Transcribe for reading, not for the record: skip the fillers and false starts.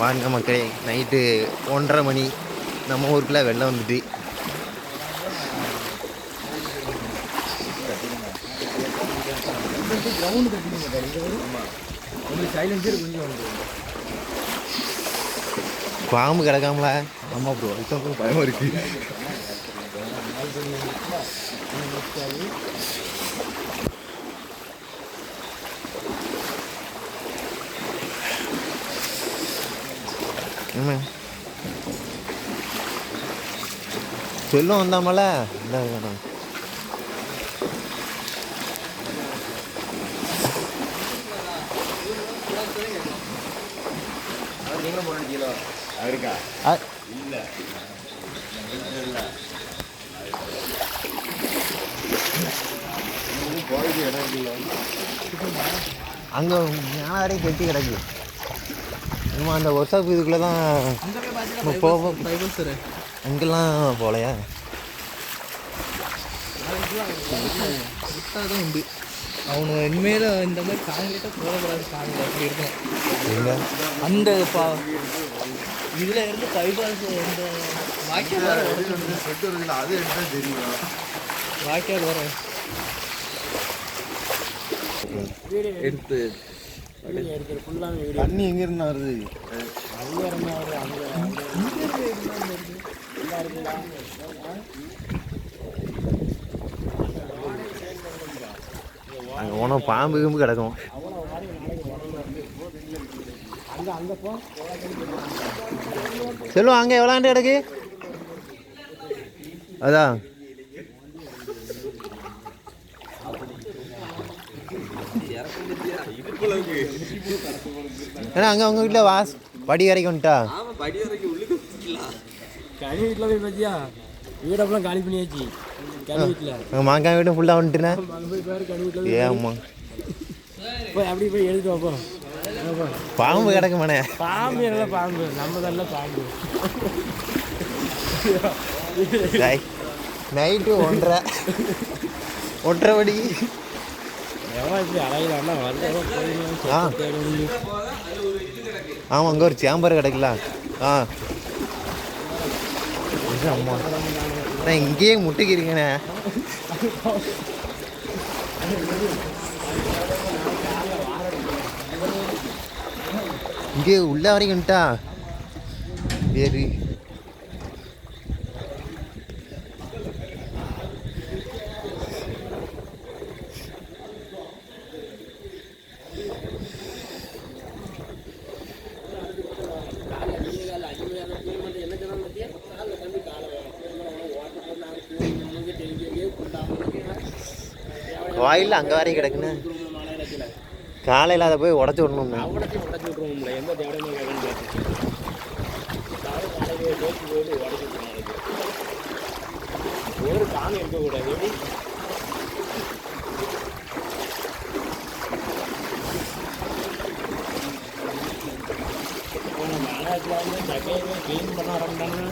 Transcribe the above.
வாங்க மக்களே, நைட்டு 1:30 மணி. நம்ம ஊருக்குள்ளே வெள்ளம் வந்துட்டு பாம்பு கிடக்காமல. ஆமாம் ப்ரோ, அதுதான் பயமாக இருக்குது. செல்லும் வந்தாமல. அங்கே ஞானவரையும் கெட்டி கிடக்கு. நம்ம அந்த ஒர்க்ஷாப் இதுக்குள்ளே தான் போவோம். அங்கெல்லாம் போகலையா? தான் உண்டு. அவனு இனிமேல் இந்த மாதிரி காங்கிரீட்டாக போடக்கூடாது. காங்கிரீட் அப்படி இருக்கும். அந்த இதில் இருந்து பைபாஸ் இந்த வாய்க்கால் வர அது என்ன தெரியும்? வாய்க்கால் வர எடுத்து தண்ணி எங்க இருந்தா வருது? அங்கே போனால் பாம்பு கிம்பு கிடக்கும். செல்வம் அங்கே எவ்வளோண்டு கிடக்கு? அதான் ஏன்னா அங்கே உங்கள் வீட்டில் படி வரைக்கும் வந்துட்டா? கனி வீட்டில் போய் பார்த்தியா? வீடப்பெல்லாம் காலி பண்ணியாச்சு. கனி வீட்டில் மாங்காய் வீட்டும் ஃபுல்லாக வந்துட்டுண்ணே. ஏம்மா போய் அப்படி போய் எழுதிட்டு வைப்போம். பாம்பு கிடக்குமாண்ணே. பாம்பு என்ன பாம்பு? நம்ம தான் பாம்பு. நைட்டு 1:30 மணி. எவ்வளோ இப்படி அழகிலாம்னா வந்து ஆமாம், அங்கே ஒரு சேம்பர் கிடைக்கல. அம்மா நான் இங்கேயே முட்டுக்கிறீங்கண்ணே. இங்கே உள்ள வரைக்கும்ட்டா வேறு. வாயில் அங்கே வரையும் கிடக்குன்னு. காலையில் அதை போய் உடச்சி விடணும்ண்ணே. ஒரு காணம் இருக்கக்கூடாது. மலையத்தில் வந்து கிளீன் பண்ண ஆரம்பிட்டாங்கன்னா